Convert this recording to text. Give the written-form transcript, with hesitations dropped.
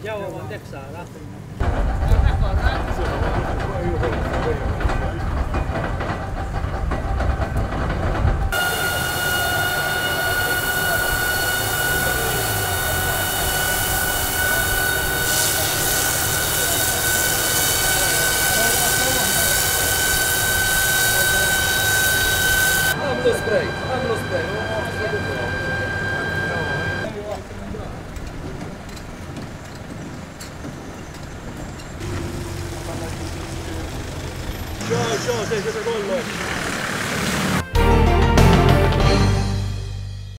Già ho texara. Lo spray, lo spray, non ho fatto. Ciao, sei sempre con noi.